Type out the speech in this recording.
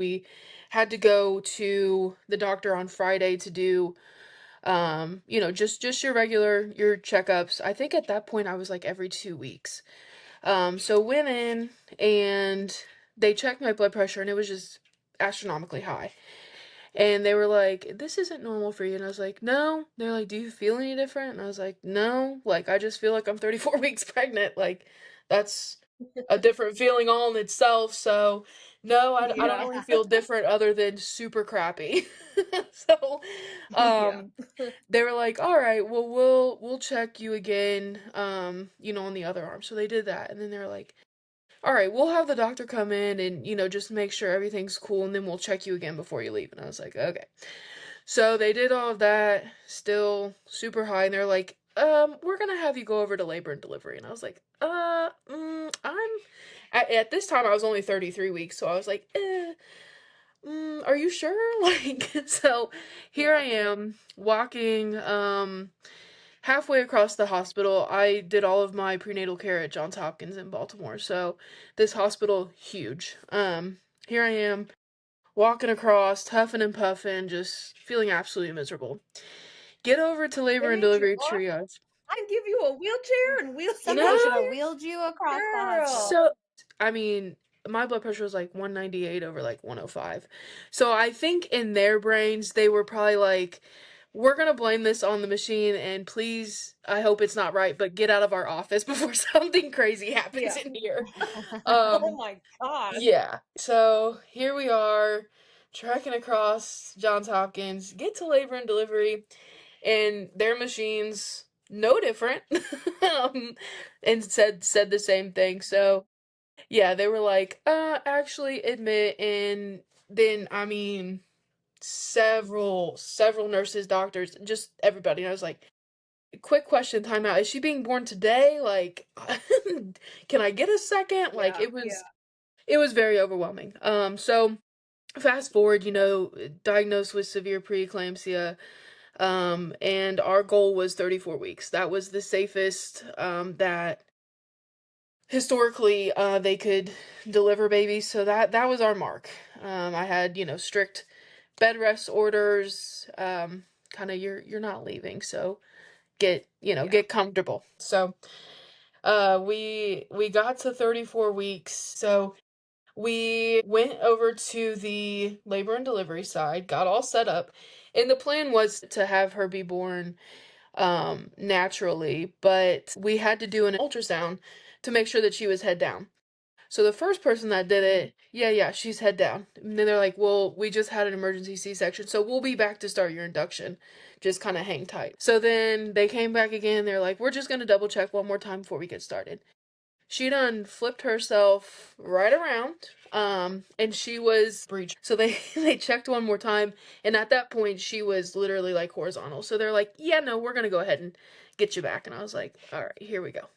We had to go to the doctor on Friday to do, just your checkups. I think at that point I was like every 2 weeks. So went in and they checked my blood pressure and it was just astronomically high. And they were like, "This isn't normal for you." And I was like, "No." They're like, "Do you feel any different?" And I was like, "No. Like, I just feel like I'm 34 weeks pregnant. Like, that's a different feeling all in itself. So, no, I don't Yeah. really feel different other than super crappy." So, Yeah. um, they were like, "All right, well, we'll check you again, on the other arm." So they did that, and then they were like, all right, we'll have the doctor come in and, just make sure everything's cool and then we'll check you again before you leave. And I was like, okay. So they did all of that, still super high, and they're like, we're gonna have you go over to labor and delivery. And I was like, at this time I was only 33 weeks, so I was like, are you sure? Like, so here I Yeah. am walking, halfway across the hospital. I did all of my prenatal care at Johns Hopkins in Baltimore. So this hospital, huge. Here I am walking across, huffing and puffing, just feeling absolutely miserable. Get over to They labor and made you delivery walk triage. and give you a wheelchair and wheel you Somebody over should No, have there? wheeled you across the Girl. hospital. so I mean, my blood pressure was like 198 over like 105. So I think in their brains they were probably like, we're gonna blame this on the machine and please, I hope it's not right, but get out of our office before something crazy happens Yeah. in here. Oh Um my god. yeah. So here we are trekking across Johns Hopkins, get to labor and delivery, and their machines no different. And said the same thing. So yeah, they were like, actually admit, and then I mean several nurses, doctors, just everybody. And I was like, quick question, timeout. Is she being born today? Like, can I get a second? Like, Yeah. it was very overwhelming. So fast forward, diagnosed with severe preeclampsia. And our goal was 34 weeks. That was the safest that historically they could deliver babies. So that was our mark. I had, strict bed rest orders. Kind of you're not leaving, so Yeah. get comfortable. So we got to 34 weeks. So we went over to the labor and delivery side, got all set up, and the plan was to have her be born naturally, but we had to do an ultrasound to make sure that she was head down. So the first person that did it, yeah, she's head down. And then they're like, well, we just had an emergency C-section, so we'll be back to start your induction. Just kind of hang tight. So then they came back again. They're like, we're just going to double check one more time before we get started. She done flipped herself right around. And she was breech. So they they checked one more time, and at that point she was literally like horizontal. So they're like, "Yeah, no, we're gonna go ahead and get you back." And I was like, "All right, here we go."